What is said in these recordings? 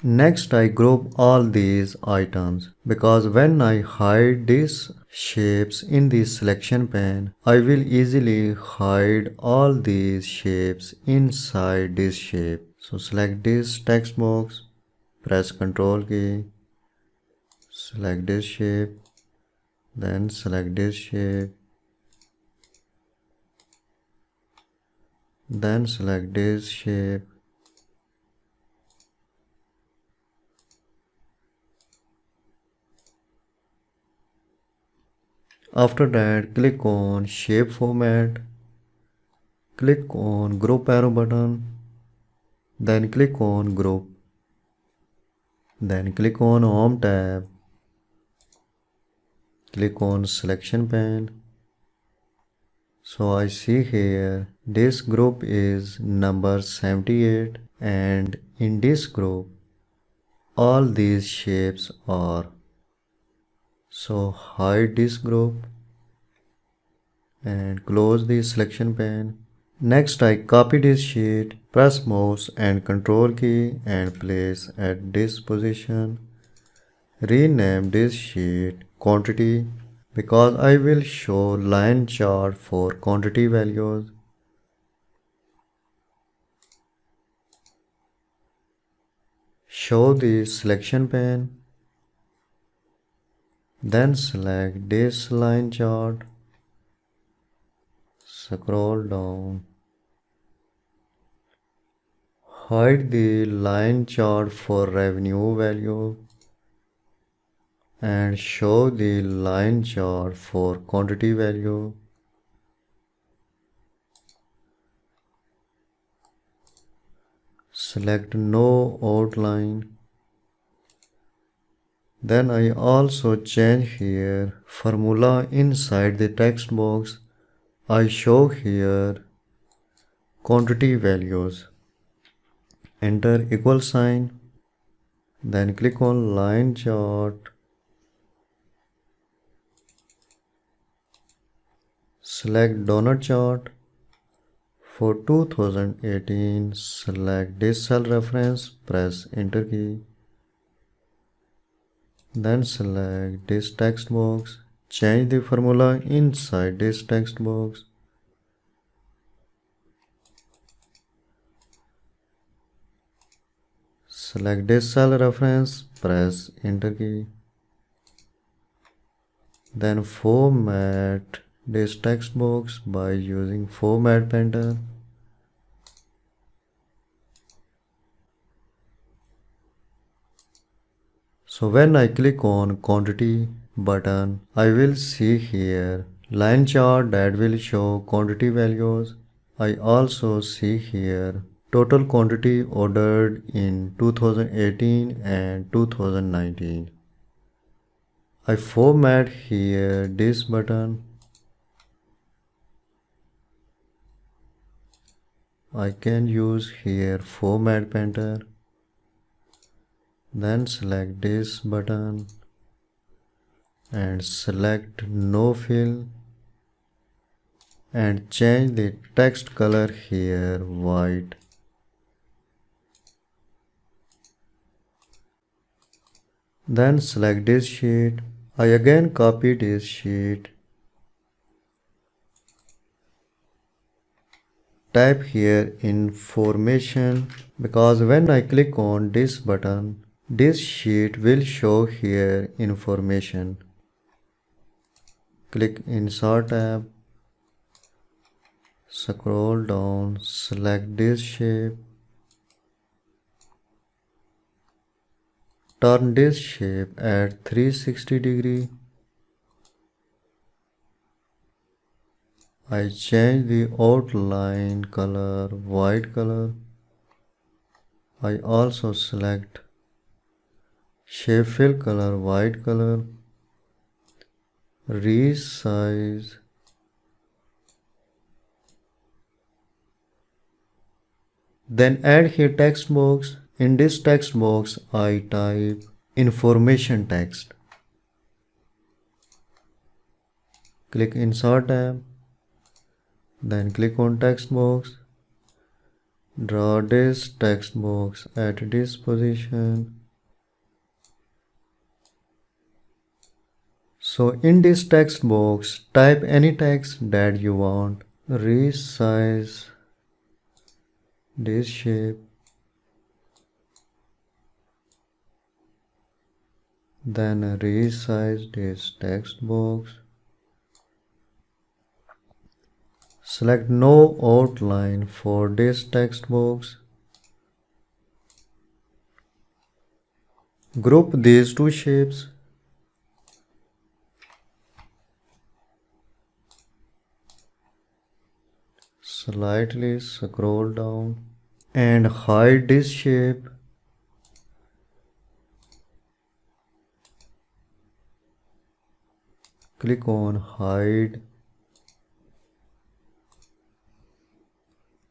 Next, I group all these items because when I hide these shapes in the selection pane, I will easily hide all these shapes inside this shape. So select this text box, press Ctrl key, select this shape, then select this shape, then select this shape. After that, click on Shape Format, click on Group arrow button, then click on Group, then click on Home tab, click on Selection pane. So I see here this group is number 78 and in this group all these shapes are. So hide this group and close the selection pane. Next I copy this sheet, press mouse and Ctrl key and place at this position. Rename this sheet quantity because I will show line chart for quantity values. Show the selection pane. Then select this line chart. Scroll down. Hide the line chart for revenue value and show the line chart for quantity value. Select no outline. Then I also change here formula inside the text box. I show here quantity values. Enter equal sign. Then click on line chart. Select donut chart. For 2018, select this cell reference, press enter key. Then select this text box, change the formula inside this text box. Select this cell reference, press enter key. Then format this text box by using Format Painter. So when I click on quantity button, I will see here line chart that will show quantity values. I also see here total quantity ordered in 2018 and 2019. I format here this button. I can use here Format Painter. Then select this button and select no fill and change the text color here white. Then select this sheet. I again copy this sheet. Type here information because when I click on this button, this sheet will show here information. Click Insert tab. Scroll down, select this shape. Turn this shape at 360 degree. I change the outline color white color. I also select shape fill color white color. Resize. Then add here text box. In this text box, I type information text. Click Insert tab. Then click on text box. Draw this text box at this position. So in this text box, type any text that you want. Resize this shape. Then resize this text box. Select no outline for this text box. Group these two shapes. Slightly scroll down and hide this shape. Click on hide.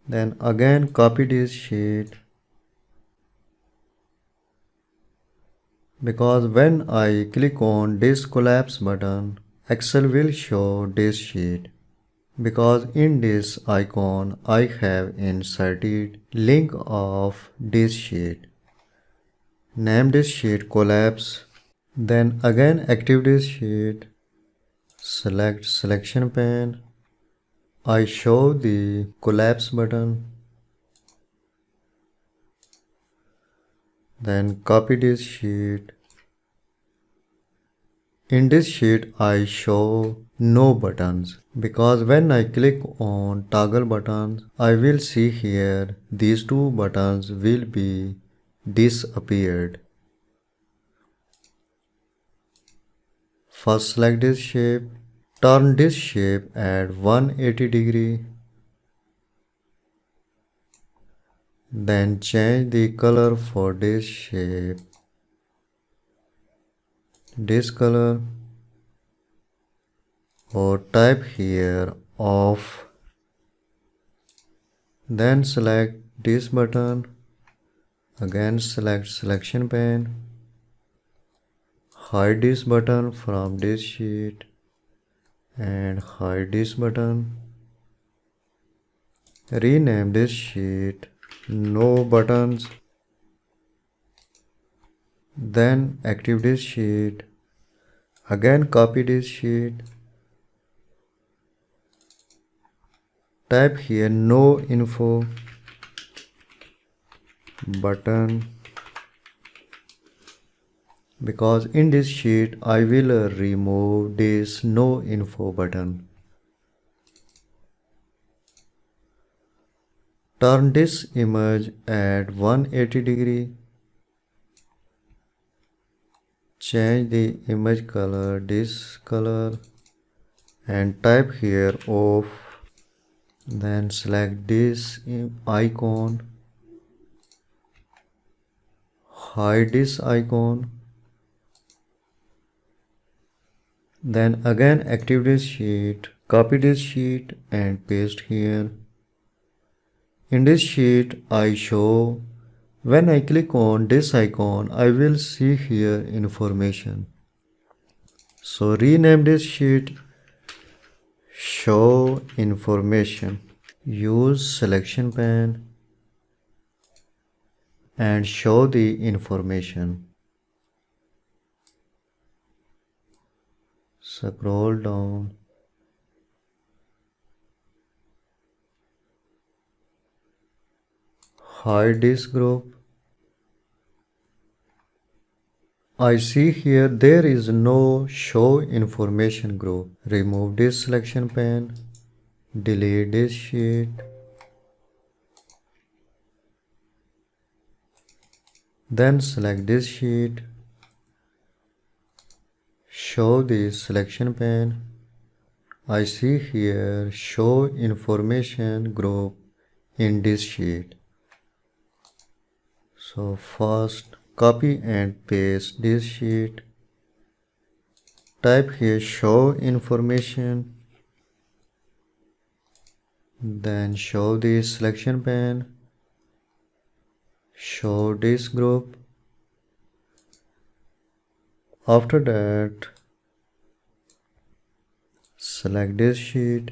Then again copy this sheet, because when I click on this collapse button, Excel will show this sheet. Because in this icon I have inserted link of this sheet. Name this sheet collapse. Then again active this sheet. Select selection pane. I show the collapse button. Then copy this sheet. In this sheet I show no buttons, because when I click on toggle buttons, I will see here these two buttons will be disappeared. First select this shape, turn this shape at 180 degree. Then change the color for this shape. This color, or type here off. Then select this button. Again select selection pane. Hide this button from this sheet and hide this button. Rename this sheet no buttons. Then active this sheet. Again copy this sheet. Type here no info button, because in this sheet I will remove this no info button. Turn this image at 180 degree. Change the image color, this color, and type here off. Then select this icon. Hide this icon. Then again active this sheet, copy this sheet and paste here. In this sheet I show, when I click on this icon, I will see here information. So rename this sheet show information. Use selection pane and show the information. Scroll down. Hide this group. I see here there is no show information group. Remove this selection pane. Delete this sheet. Then select this sheet. Show the selection pane. I see here show information group in this sheet. So first copy and paste this sheet. Type here show information. Then show the selection pane. Show this group. After that, select this sheet.